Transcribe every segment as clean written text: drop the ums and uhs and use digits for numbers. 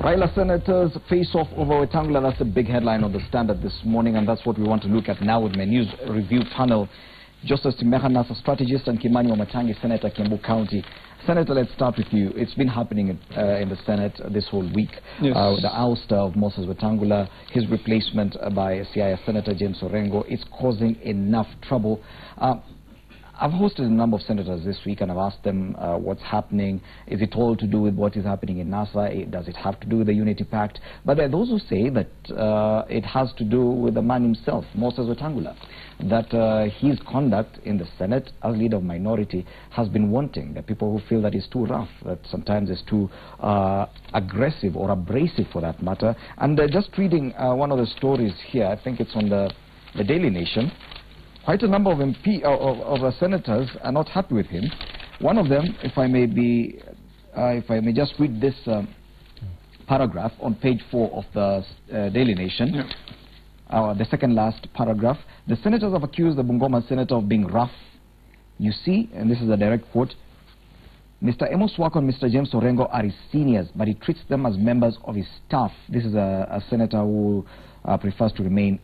Raila senators face off over Wetangula. That's the big headline on the Standard this morning, and that's what we want to look at now with my news review panel. Justice Timeha Nasa, strategist, and Kimani Wamatangi, Senator, Kiambu County. Senator, let's start with you. It's been happening in the Senate this whole week. Yes. The ouster of Moses Wetangula, his replacement by CIS Senator James Orengo, is causing enough trouble. I've hosted a number of senators this week, and I've asked them what's happening. Is it all to do with what is happening in NASA? Does it have to do with the Unity Pact? But there are those who say that it has to do with the man himself, Moses Wetangula, that his conduct in the Senate as leader of minority has been wanting. The people who feel that it's too rough, that sometimes it's too aggressive or abrasive for that matter. And just reading one of the stories here, I think it's on the Daily Nation. Quite a number of senators are not happy with him. One of them, if I may just read this paragraph on page 4 of the Daily Nation, the second last paragraph. The senators have accused the Bungoma senator of being rough. You see, and this is a direct quote, Mr. Amos Wako and Mr. James Orengo are his seniors, but he treats them as members of his staff. This is a senator who prefers to remain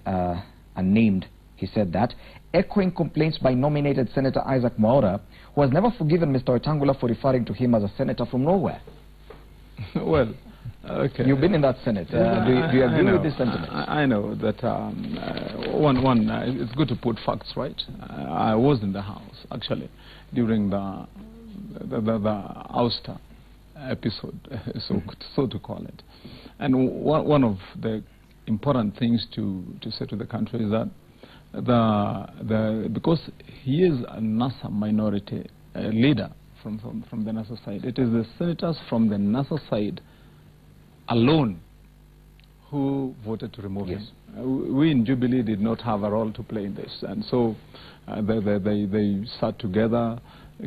unnamed. He said that, echoing complaints by nominated Senator Isaac Mwaura, who has never forgiven Mr. Wetangula for referring to him as a senator from nowhere. Well, okay. You've been in that Senate. Do you agree with this sentiment? I know that it's good to put facts right. I was in the House, actually, during the ouster episode, so to call it. And one of the important things to say to the country is that because he is a NASA minority leader from the NASA side, it is the senators from the NASA side alone who voted to remove him. We in Jubilee did not have a role to play in this, and so they sat together,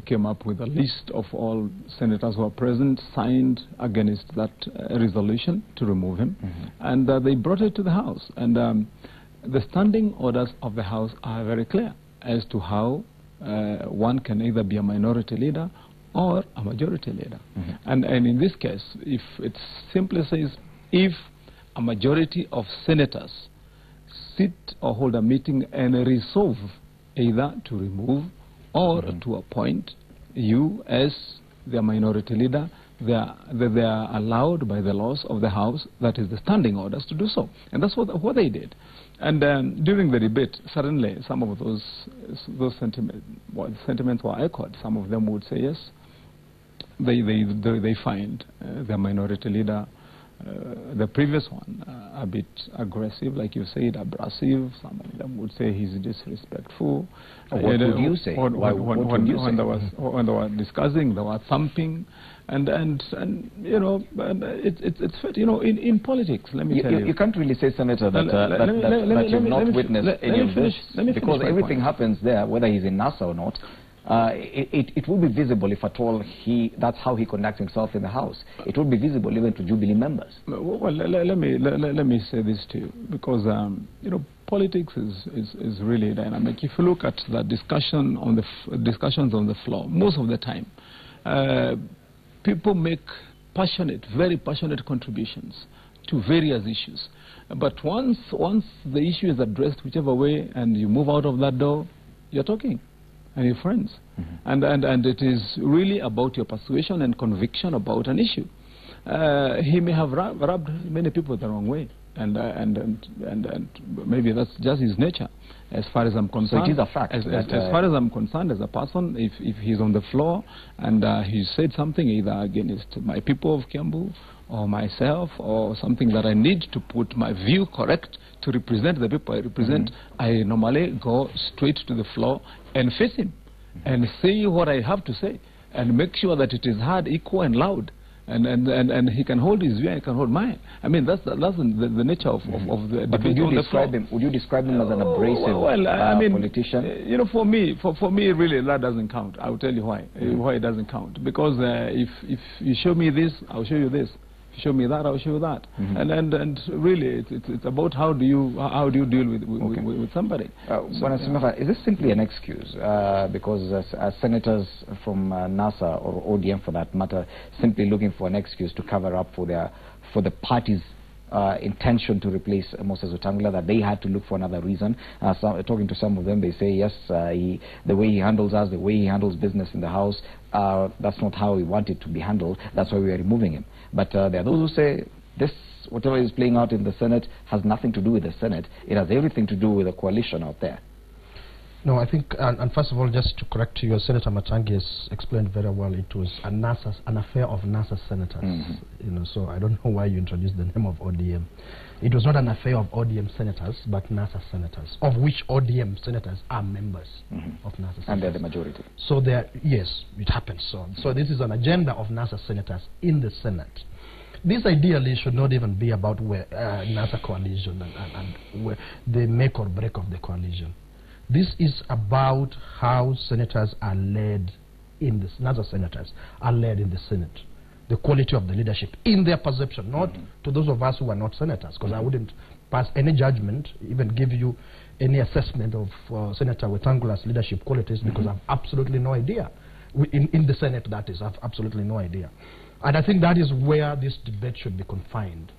came up with a list of all senators who are present, signed against that resolution to remove him, and they brought it to the House. And the standing orders of the House are very clear as to how one can either be a minority leader or a majority leader. And in this case, if it simply says, if a majority of senators sit or hold a meeting and resolve either to remove or to appoint you as their minority leader, they are allowed by the laws of the House, that is the standing orders, to do so. And that's what they did. And during the debate, suddenly some of those sentiments were echoed. Some of them would say yes, they find the minority leader, the previous one, a bit aggressive, like you said, abrasive. Some of them would say he's disrespectful. What would you say? When they were discussing, they were thumping, and you know, it's fair. You know, in politics, let me tell you. You can't really say, Senator, that you've not witnessed any of this, because everything happens there, whether he's in NASA or not. It will be visible if at all that's how he conducts himself in the House. It will be visible even to Jubilee members. Well, let me say this to you, because you know, politics is really dynamic. If you look at the discussions on the floor, most of the time, people make very passionate contributions to various issues. But once the issue is addressed, whichever way, and you move out of that door, you're talking. And your friends, and it is really about your persuasion and conviction about an issue. He may have rubbed many people the wrong way, and maybe that's just his nature. As far as I'm concerned, so it is a fact. As far as I'm concerned, as a person, if he's on the floor and he said something either against my people of Kiambu or myself, or something that I need to put my view correct to represent the people I represent, I normally go straight to the floor and face him and say what I have to say and make sure that it is heard, equal and loud, and he can hold his view, I can hold mine. I mean, that's the nature of the debate on the floor. Would you describe him as an abrasive politician? You know, for me, really, that doesn't count. I'll tell you why it doesn't count. Because if you show me this, I'll show you this. Show me that, I'll show you that. And really, it's about how do you deal with somebody. Is this simply an excuse? Because senators from NASA or ODM, for that matter, simply looking for an excuse to cover up for their for the party's intention to replace Moses Wetangula, that they had to look for another reason. Talking to some of them, they say, yes, the way he handles us, the way he handles business in the House, that's not how we want it to be handled. That's why we are removing him. But there are those who say, this, whatever is playing out in the Senate, has nothing to do with the Senate. It has everything to do with the coalition out there. No, I think, and first of all, just to correct you, Senator Matangi has explained very well. It was an affair of NASA senators. You know, so I don't know why you introduced the name of ODM. It was not an affair of ODM senators, but NASA senators, of which ODM senators are members of NASA senators. And they're the majority. So yes, it happens so. So this is an agenda of NASA senators in the Senate. This ideally should not even be about where NASA coalition and where the make or break of the coalition. This is about how senators are led in this. NASA senators are led in the Senate. The quality of the leadership in their perception, not to those of us who are not senators, because I wouldn't pass any judgment, even give you any assessment of Senator Wetangula's leadership qualities, because I have absolutely no idea. In the Senate, that is, I have absolutely no idea. And I think that is where this debate should be confined.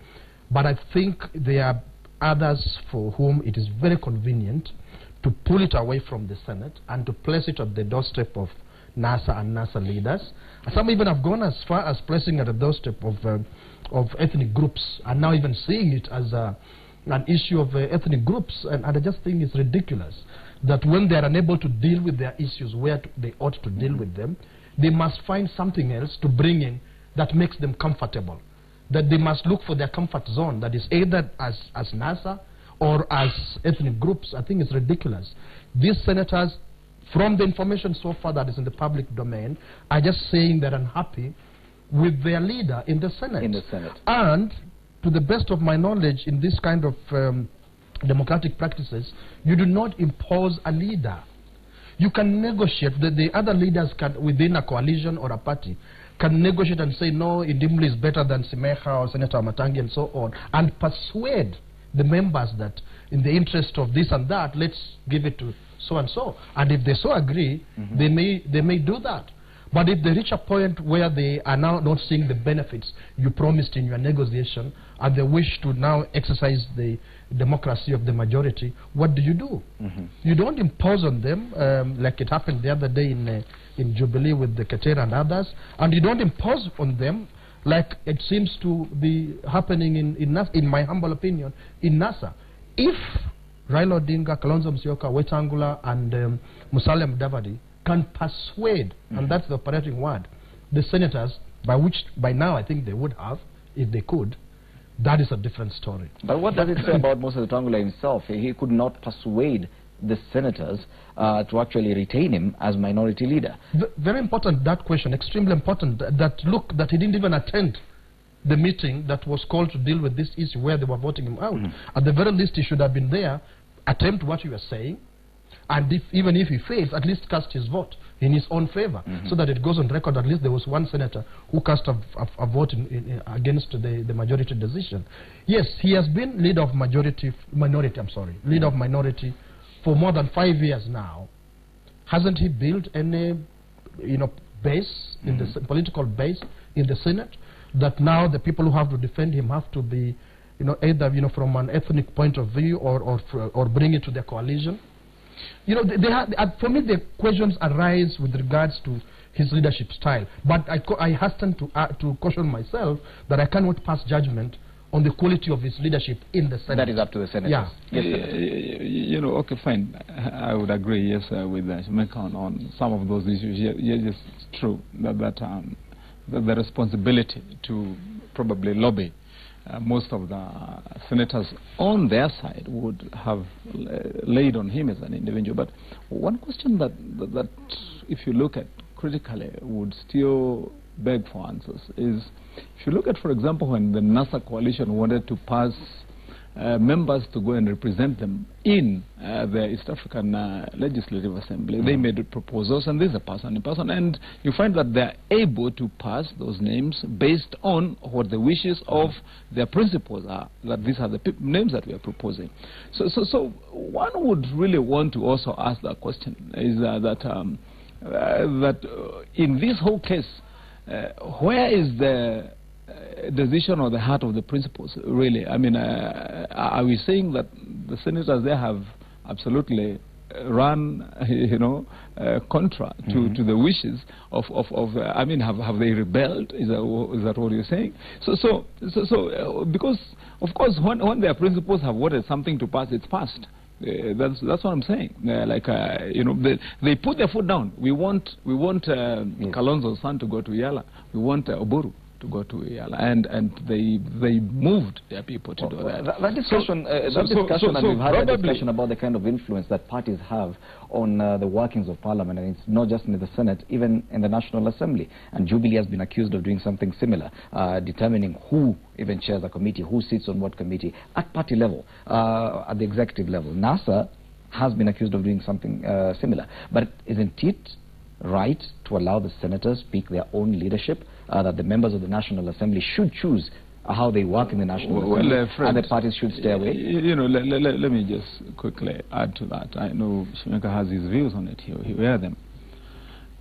But I think there are others for whom it is very convenient to pull it away from the Senate and to place it at the doorstep of NASA and NASA leaders. Some even have gone as far as placing it at the doorstep of ethnic groups, and now even seeing it as an issue of ethnic groups. And I just think it's ridiculous that when they are unable to deal with their issues where they ought to deal with them, they must find something else to bring in that makes them comfortable. That they must look for their comfort zone, that is either as NASA or as ethnic groups. I think it's ridiculous. These senators, from the information so far that is in the public domain, are just saying they're unhappy with their leader in the Senate. And to the best of my knowledge, in this kind of democratic practices, you do not impose a leader. You can negotiate. The other leaders can, within a coalition or a party, can negotiate and say, no, Indimli is better than Simeha or Senator Matangi and so on, and persuade the members that in the interest of this and that, let's give it to so and so. And if they so agree, they may do that. But if they reach a point where they are now not seeing the benefits you promised in your negotiation, and they wish to now exercise the democracy of the majority, what do? You don't impose on them, like it happened the other day in Jubilee with the Katera and others, and you don't impose on them like it seems to be happening in my humble opinion, in NASA. If Raila Odinga, Kalonzo Musyoka, Wetangula, and Musalia Mudavadi can persuade, and that's the operating word, the senators, by which by now I think they would have, if they could, that is a different story. But what does it say about Moses Wetangula himself? He could not persuade the senators to actually retain him as minority leader. Very important, that question, extremely important, that he didn't even attend the meeting that was called to deal with this issue where they were voting him out. At the very least, he should have been there, attempt what you are saying, and even if he fails, at least cast his vote in his own favor, so that it goes on record. At least there was one senator who cast a vote against the majority decision. Yes, he has been leader of minority for more than 5 years now. Hasn't he built any, base in the political base in the Senate? That now the people who have to defend him have to be, either from an ethnic point of view or bring it to the coalition. For me, the questions arise with regards to his leadership style. But I hasten to caution myself that I cannot pass judgment on the quality of his leadership in the Senate. That is up to the senators. Yeah. Yes, okay, fine. I would agree, yes, with Shemeka on some of those issues. Yes, it's true that the responsibility to probably lobby most of the senators on their side would have laid on him as an individual. But one question that if you look at critically would still beg for answers is, if you look at, for example, when the NASA coalition wanted to pass members to go and represent them in the East African Legislative Assembly, they made proposals, and there's a person, and you find that they're able to pass those names based on what the wishes of their principals are, that these are the names that we are proposing. So one would really want to also ask that question, is that in this whole case, where is the decision or the heart of the principles, really. I mean, are we saying that the senators there have absolutely run, contra to the wishes of I mean, have they rebelled? Is that what you're saying? So because of course when their principles have wanted something to pass, it's passed. That's what I'm saying. They put their foot down. We want Kalonzo's son to go to Yala. We want Oburu to go to Yala, and they moved their people to do that. That discussion, and we've had a discussion about the kind of influence that parties have on the workings of Parliament, and it's not just in the Senate, even in the National Assembly. And Jubilee has been accused of doing something similar, determining who even chairs a committee, who sits on what committee, at party level, at the executive level. NASA has been accused of doing something similar. But isn't it right to allow the senators pick their own leadership, that the members of the National Assembly should choose how they work in the National Assembly, and the parties should stay away? Let me just quickly add to that. I know Shimeka has his views on it. He'll hear them.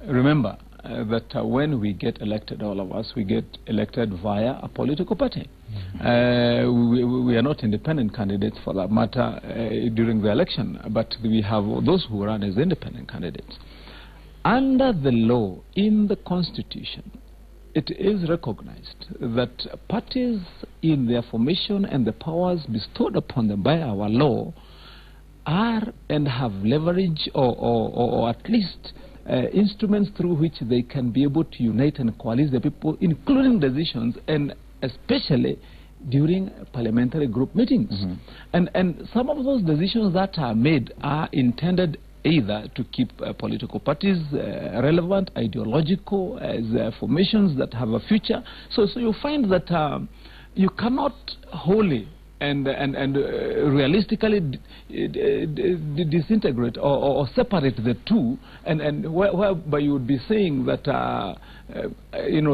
Remember that when we get elected, all of us, we get elected via a political party. We are not independent candidates, for that matter, during the election, but we have those who run as independent candidates. Under the law, in the Constitution, it is recognized that parties in their formation and the powers bestowed upon them by our law are and have leverage or at least instruments through which they can be able to unite and coalesce the people, including decisions and especially during parliamentary group meetings. And some of those decisions that are made are intended either to keep political parties relevant, ideological, as formations that have a future. So you find that you cannot wholly and realistically disintegrate or separate the two, and whereby you would be saying that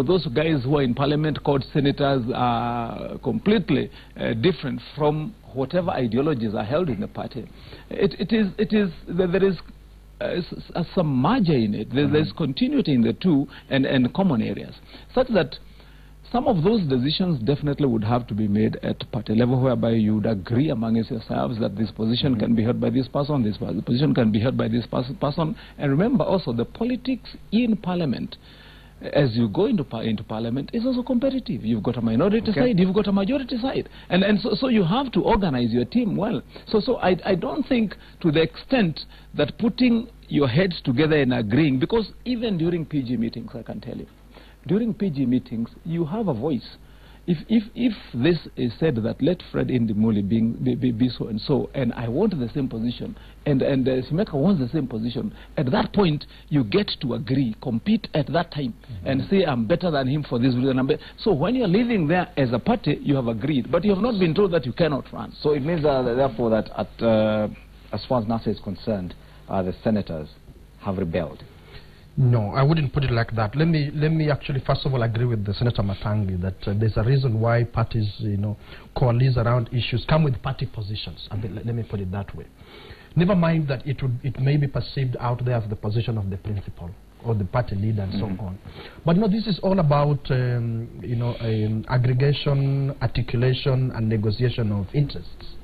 those guys who are in parliament called senators are completely different from whatever ideologies are held in the party. There is some margin in it. There's continuity in the two and common areas, such that some of those decisions definitely would have to be made at party level, whereby you would agree amongst yourselves that this position can be held by this person, this position can be held by this person. And remember also, the politics in Parliament, as you go into Parliament, is also competitive. You've got a minority side, you've got a majority side. And so you have to organize your team well. So I don't think to the extent that putting your heads together and agreeing, because even during PG meetings, I can tell you, during PG meetings, you have a voice. If this is said that let Fred Indimuli be so and so, and I want the same position, and Shimeka wants the same position, at that point you get to agree, compete at that time, and say I'm better than him for this reason. So when you're living there as a party, you have agreed, but you have not been told that you cannot run. So it means therefore that as far as NASA is concerned, the senators have rebelled. No, I wouldn't put it like that. Let me actually first of all agree with the Senator Matangi that there's a reason why parties, coalesce around issues, come with party positions. Let me put it that way. Never mind that it may be perceived out there as the position of the principal or the party leader and so on. But no, this is all about aggregation, articulation, and negotiation of interests.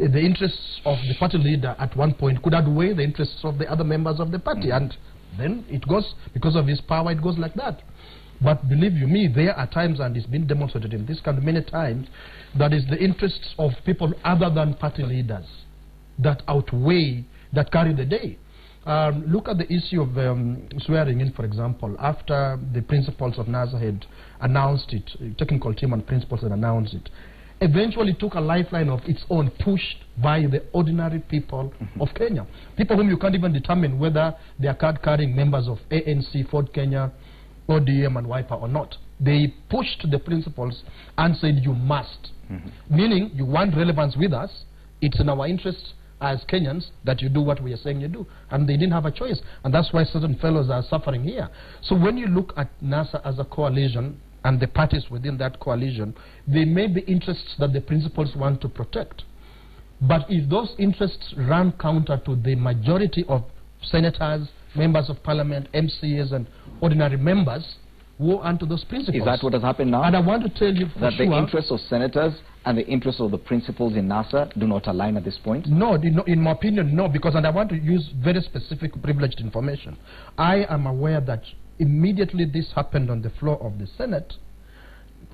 The interests of the party leader at one point could outweigh the interests of the other members of the party, and then it goes, because of his power, it goes like that. But believe you me, there are times, and it's been demonstrated in this country many times, that is the interests of people other than party leaders that outweigh, that carry the day. Look at the issue of swearing in, for example. After the principals of NASA had announced it, technical team and principals had announced it, eventually took a lifeline of its own, pushed by the ordinary people of Kenya. People whom you can't even determine whether they are card-carrying members of ANC, Ford Kenya, ODM and Wiper or not. They pushed the principles and said you must. Meaning you want relevance with us, it's in our interest as Kenyans that you do what we are saying you do. And they didn't have a choice. And that's why certain fellows are suffering here. So when you look at NASA as a coalition, and the parties within that coalition, there may be interests that the principals want to protect. But if those interests run counter to the majority of senators, members of parliament, MCAs, and ordinary members, woe unto those principles. Is that what has happened now? And I want to tell you for that sure, the interests of senators and the interests of the principals in NASA do not align at this point? No, in my opinion, no, because, and I want to use very specific privileged information. I am aware that immediately this happened on the floor of the Senate,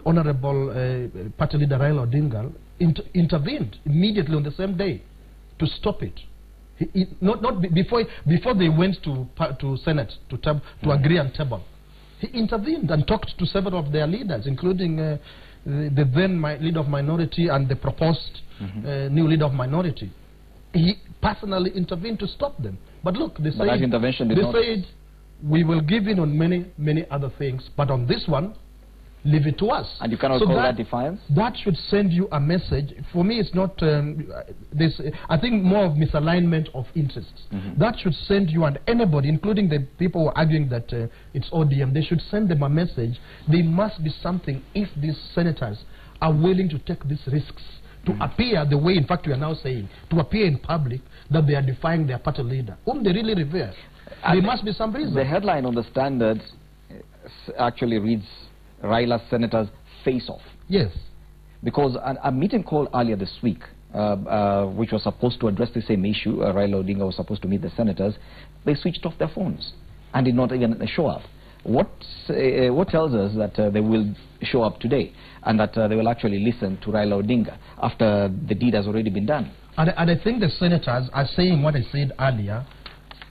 Honorable Party Leader Raila Odinga intervened immediately on the same day to stop it. Before they went to Senate to agree on table. He intervened and talked to several of their leaders, including the then leader of minority and the proposed new leader of minority. He personally intervened to stop them. But look, they said, that intervention did not... said we will give in on many other things, but on this one, leave it to us. And you cannot call that defiance? That should send you a message. For me, it's not this. I think more of misalignment of interests. That should send you and anybody, including the people who are arguing that it's ODM, they should send them a message. There must be something if these senators are willing to take these risks, to appear the way, in fact, we are now saying, to appear in public that they are defying their party leader, whom they really revere. There must be some reason. The headline on the Standard actually reads, Raila senators face off. Yes. Because a meeting called earlier this week, which was supposed to address the same issue, Raila Odinga was supposed to meet the senators, they switched off their phones and did not even show up. What tells us that they will show up today and that they will actually listen to Raila Odinga after the deed has already been done? And I think the senators are saying what I said earlier,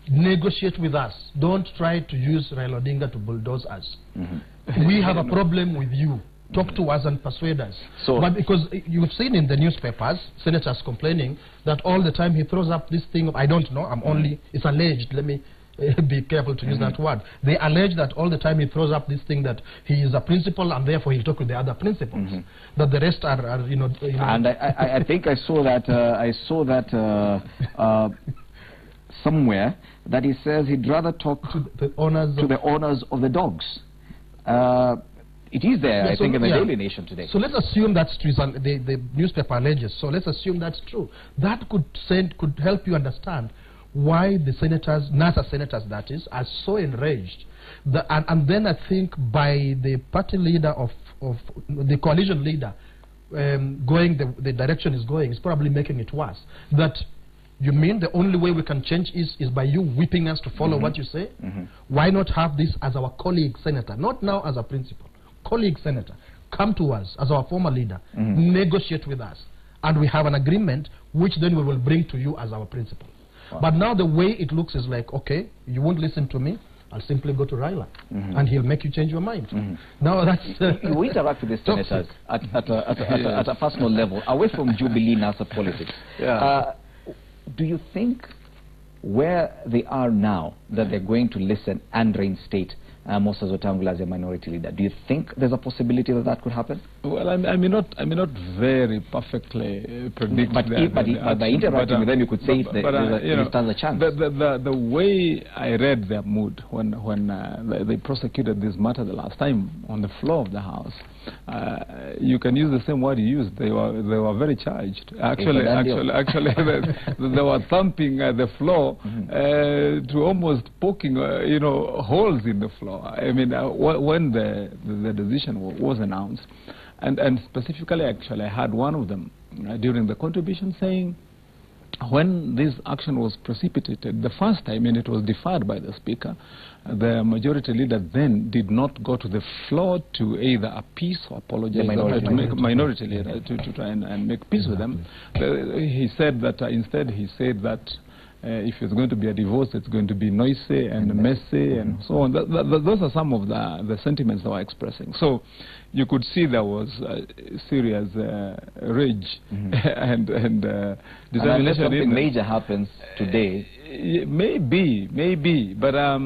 negotiate with us. Don't try to use Raila Odinga to bulldoze us. We have a problem with you. Talk to us and persuade us. But because you've seen in the newspapers, senators complaining that all the time he throws up this thing of, I don't know, it's alleged, let me be careful to use that word. They allege that all the time he throws up this thing that he is a principal and therefore he'll talk with the other principals. That the rest are you know. And I think I saw that, somewhere that he says he'd rather talk to the owners of the dogs. It is there, I think, in the Daily Nation today. So let's assume that's true. The newspaper alleges. So let's assume that's true. That could help you understand why the senators, NASA senators that is, are so enraged. And then I think by the party leader of the coalition leader going the direction is going, is probably making it worse. That you mean the only way we can change is by you whipping us to follow what you say? Why not have this as our colleague senator, not now as a principal, colleague senator, come to us as our former leader, negotiate with us, and we have an agreement which then we will bring to you as our principal. But now the way it looks is like, okay, you won't listen to me, I'll simply go to Raila, and he'll make you change your mind. Now that's... you interact with the senators at a personal level, away from Jubilee NASA politics. Do you think where they are now, that they're going to listen and reinstate Moses Wetangula as a minority leader, do you think there's a possibility that that could happen? Well, I may not very perfectly predict but by interacting with them, you could say it stands a chance. The way I read their mood when they prosecuted this matter the last time on the floor of the House, you can use the same word you used. They were very charged. Actually, they were thumping the floor to almost poking holes in the floor. I mean, when the decision was announced, and specifically, actually, I had one of them during the contribution saying, when this action was precipitated the first time and it was deferred by the Speaker, the majority leader then did not go to the floor to either appease or apologize to make minority leader to try and make peace with them. He said that instead he said that if it's going to be a divorce, it's going to be noisy and messy and so on. Those are some of the sentiments they were expressing. So you could see there was serious rage and determination. Unless something major happens today. Maybe, but I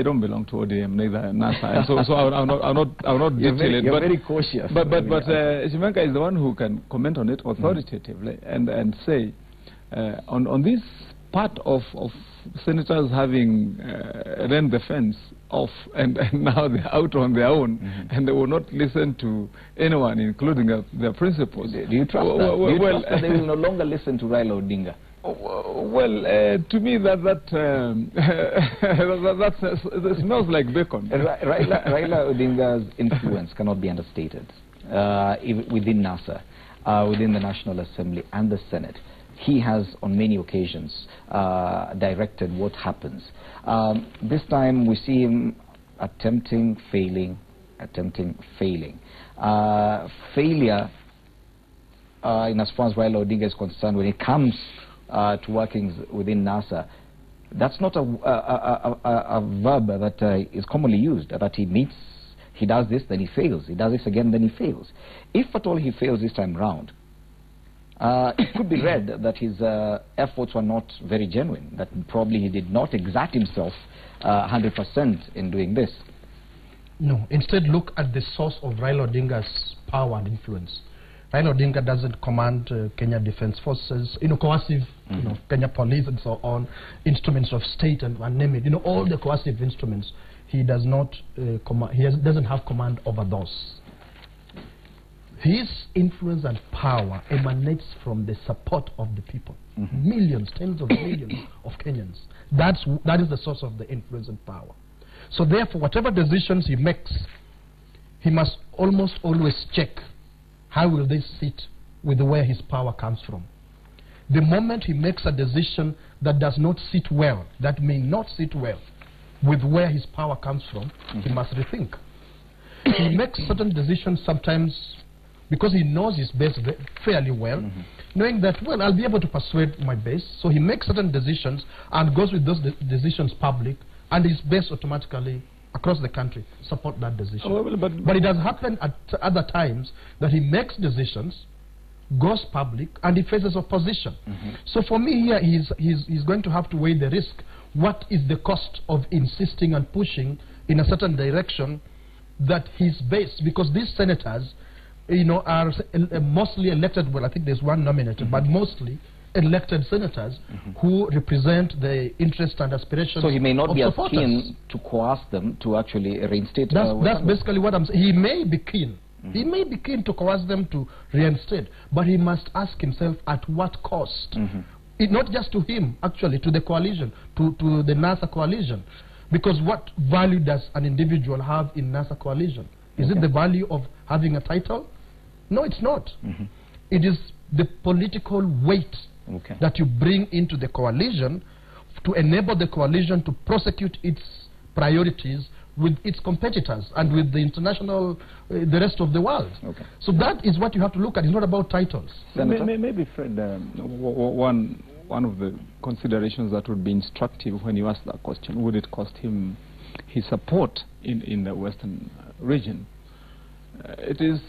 don't belong to ODM, neither NASA, so I'll not detail it. You're very cautious. But Shimenka is the one who can comment on it authoritatively and say, on this part of senators having rent the fence off and now they're out on their own and they will not listen to anyone, including their principals. Do you trust that? Do you trust that they will no longer listen to Raila Odinga? Well, to me, that smells like bacon. Raila Odinga's influence cannot be understated within NASA, within the National Assembly and the Senate. He has, on many occasions, directed what happens. This time, we see him attempting, failing, attempting, failing. Failure, in as far as Raila Odinga is concerned, when it comes to workings within NASA, that's not a verb that is commonly used, that he meets, he does this, then he fails, he does this again, then he fails. If at all he fails this time round, it could be read that his efforts were not very genuine, that probably he did not exert himself 100% in doing this. No, instead look at the source of Raila Odinga's power and influence. Raila Odinga doesn't command Kenya Defense Forces, coercive, Kenya Police and so on, instruments of state and name it, all the coercive instruments. He does not doesn't have command over those. His influence and power emanates from the support of the people. Millions, tens of millions of Kenyans. That is the source of the influence and power. So therefore, whatever decisions he makes, he must almost always check how will this sit with where his power comes from. The moment he makes a decision that does not sit well, that may not sit well with where his power comes from, he must rethink. He makes certain decisions sometimes because he knows his base fairly well, knowing that, well, I'll be able to persuade my base. So he makes certain decisions and goes with those decisions public, and his base automatically across the country support that decision. But it does happen at other times that he makes decisions, goes public, and he faces opposition. So for me here, he's going to have to weigh the risk. What is the cost of insisting and pushing in a certain direction that his base, because these senators, are mostly elected, well, I think there's one nominated, but mostly elected senators who represent the interests and aspirations. So he may not be as supporters. keen to coerce them to actually reinstate. That's basically what I'm saying. He may be keen. He may be keen to coerce them to reinstate, but he must ask himself at what cost. Not just to him, actually, to the coalition, to the NASA coalition. Because what value does an individual have in NASA coalition? Is it the value of having a title? No, it's not. It is the political weight that you bring into the coalition to enable the coalition to prosecute its priorities with its competitors and with the international, the rest of the world. So that is what you have to look at. It's not about titles. Maybe, Fred, one of the considerations that would be instructive when you ask that question, would it cost him his support in the Western region? It is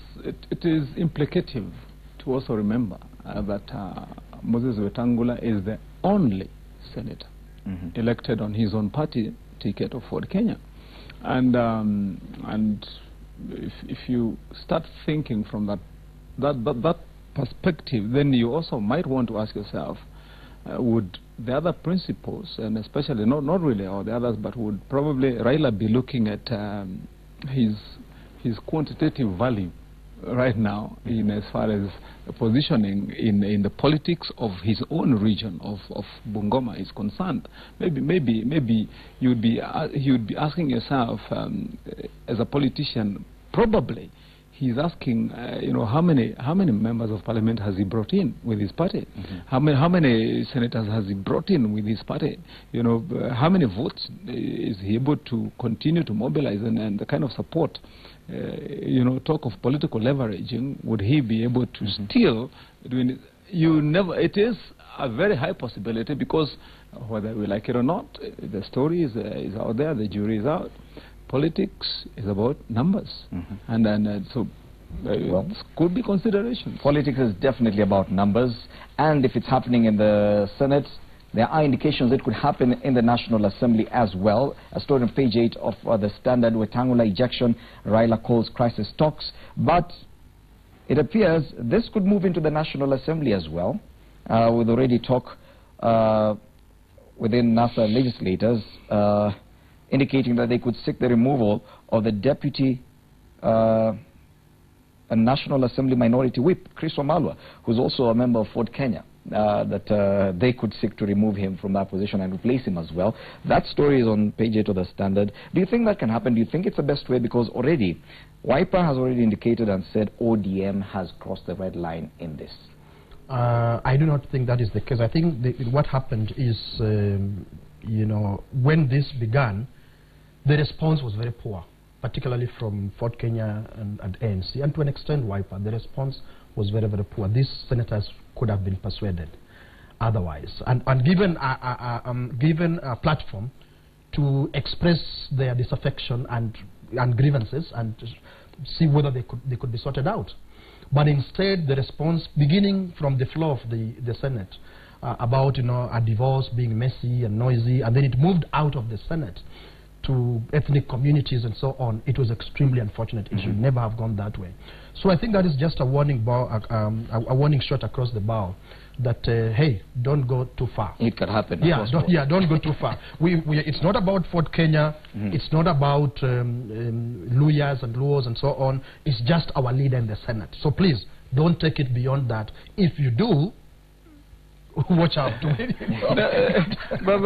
implicative to also remember that Moses Wetangula is the only senator elected on his own party ticket of Ford Kenya, and if you start thinking from that perspective, then you also might want to ask yourself, would the other principles, and especially not really all the others, but would probably Raila be looking at his quantitative value right now in as far as positioning in the politics of his own region of Bungoma is concerned? Maybe you'd be asking yourself, as a politician, probably he's asking, how many members of parliament has he brought in with his party? How many senators has he brought in with his party? How many votes is he able to continue to mobilize, and the kind of support, talk of political leveraging, would he be able to still doing it? It is a very high possibility, because whether we like it or not, the story is out there, the jury is out. Politics is about numbers, and so could be consideration. Politics is definitely about numbers, and if it's happening in the Senate, there are indications it could happen in the National Assembly as well. A story on page 8 of the Standard: Wetangula ejection, Raila calls crisis talks. But it appears this could move into the National Assembly as well. With already talk within NASA legislators indicating that they could seek the removal of the deputy National Assembly Minority Whip, Chris Wamalwa, who's also a member of Ford Kenya. that they could seek to remove him from that position and replace him as well. That story is on page 8 of the Standard. Do you think that can happen? Do you think it's the best way? Because already, Wiper has already indicated and said ODM has crossed the red line in this. I do not think that is the case. I think what happened is, you know, when this began, the response was very poor, particularly from Ford Kenya and ANC, and to an extent Wiper. The response was very, very poor. These senators could have been persuaded otherwise, and given a platform to express their disaffection and grievances and see whether they could be sorted out. But instead, the response, beginning from the floor of the Senate, about, you know, a divorce being messy and noisy, and then it moved out of the Senate to ethnic communities and so on. It was extremely unfortunate. It should never have gone that way. So I think that is just a warning a warning shot across the bow that, hey, don't go too far. It could happen. Yeah, don't go too far. It's not about Fort Kenya. It's not about Luyas and Luos and so on. It's just our leader in the Senate. So please, don't take it beyond that. If you do, watch out. But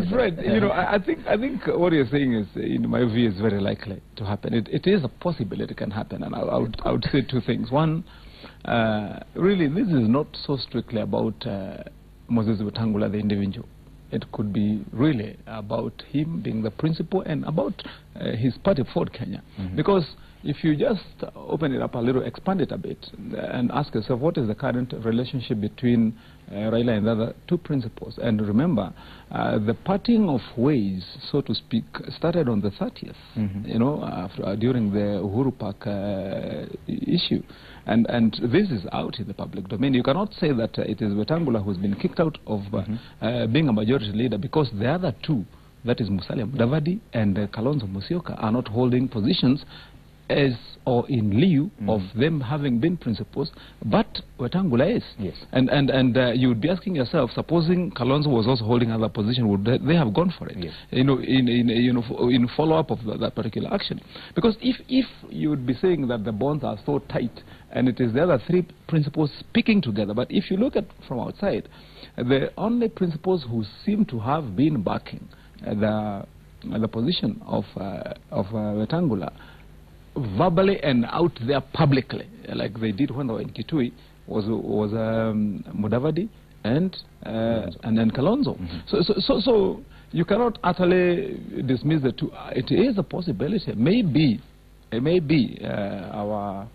Fred, you know, I think what you're saying is, in my view, is very likely to happen. It is a possibility it can happen, and I would say two things. One, really, this is not so strictly about Moses Wetangula, the individual. It could be really about him being the principal and about his party, Ford Kenya. Because if you just open it up a little, expand it a bit, and ask yourself, what is the current relationship between Raila and the other two principals? And remember, the parting of ways, so to speak, started on the 30th, you know, during the Uhuru Park issue. And this is out in the public domain. You cannot say that it is Wetangula who's been kicked out of being a majority leader, because the other two, that is Musalia Mudavadi and Kalonzo Musyoka, are not holding positions as or in lieu of them having been principals, but Wetangula is. Yes. And you would be asking yourself, supposing Kalonzo was also holding another position, would they have gone for it? Yes. You know, in follow-up of that particular action? Because if you would be saying that the bonds are so tight, and it is the other three principals speaking together, but if you look at from outside, the only principals who seem to have been backing the position of Wetangula verbally and out there publicly, like they did when they were in Kitui, was Mudavadi and then Kalonzo. So you cannot utterly dismiss the two. It is a possibility. It may be our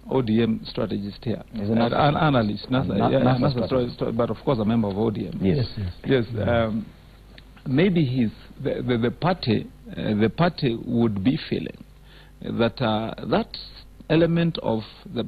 ODM strategist here, an analyst, but of course a member of ODM. Yes. Maybe the party would be feeling that that element of the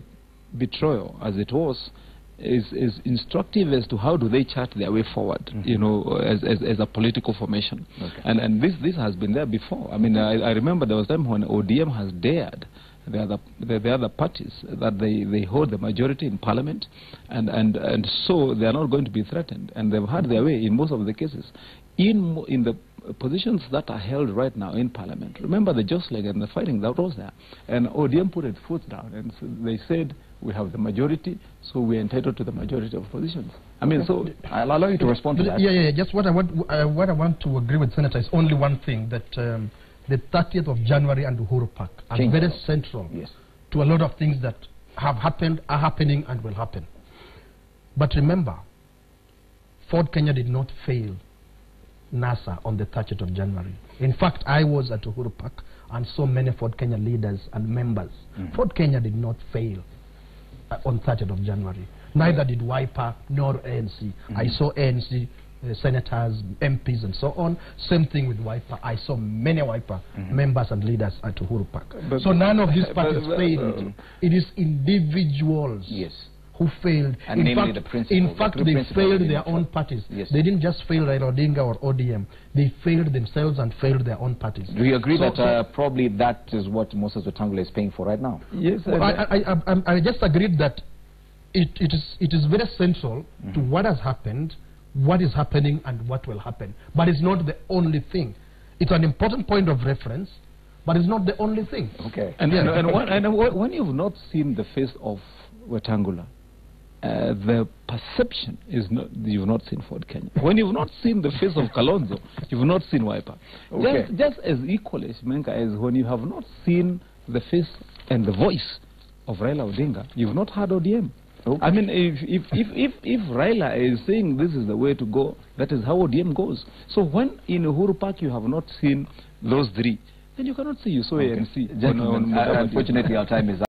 betrayal, as it was, is instructive as to how do they chart their way forward, you know, as a political formation. And this has been there before. I mean, I remember there was a time when ODM has dared the other parties that they hold the majority in parliament, and so they are not going to be threatened, and they've had their way in most of the cases. In the positions that are held right now in parliament, remember the jostling and the fighting that was there, and ODM put its foot down, and so they said, we have the majority, so we're entitled to the majority of positions. I mean, so I'll allow you to respond to that. Yeah. Just what I want to agree with Senator is only one thing, that the 30th of January and Uhuru Park are very central to a lot of things that have happened, are happening, and will happen. But remember, Ford Kenya did not fail NASA on the 30th of January. In fact, I was at Uhuru Park and saw many Ford Kenya leaders and members. Ford Kenya did not fail on 30th of January. Neither did Wiper nor ANC. I saw ANC senators, MPs and so on. Same thing with Wiper. I saw many Wiper members and leaders at Uhuru Park. So none of these parties failed. It is individuals who failed. And in fact, they failed their own parties. They didn't just fail Raila Odinga or ODM. They failed themselves and failed their own parties. Do you agree that probably that is what Moses Wetangula is paying for right now? Yes. Well, I just agreed that it is very central to what has happened, what is happening, and what will happen. But it's not the only thing. It's an important point of reference, but it's not the only thing. Okay. And when you've not seen the face of Wetangula, the perception is not, you've not seen Ford Kenya. When you've not seen the face of Kalonzo, you've not seen Wiper. Okay. Just as equally, Menka, as when you have not seen the face and the voice of Raila Odinga, you've not heard ODM. Okay. I mean, if Raila is saying this is the way to go, that is how ODM goes. So when in Uhuru Park you have not seen those three, then you cannot see. You saw ANC. Gentlemen, unfortunately our time is up.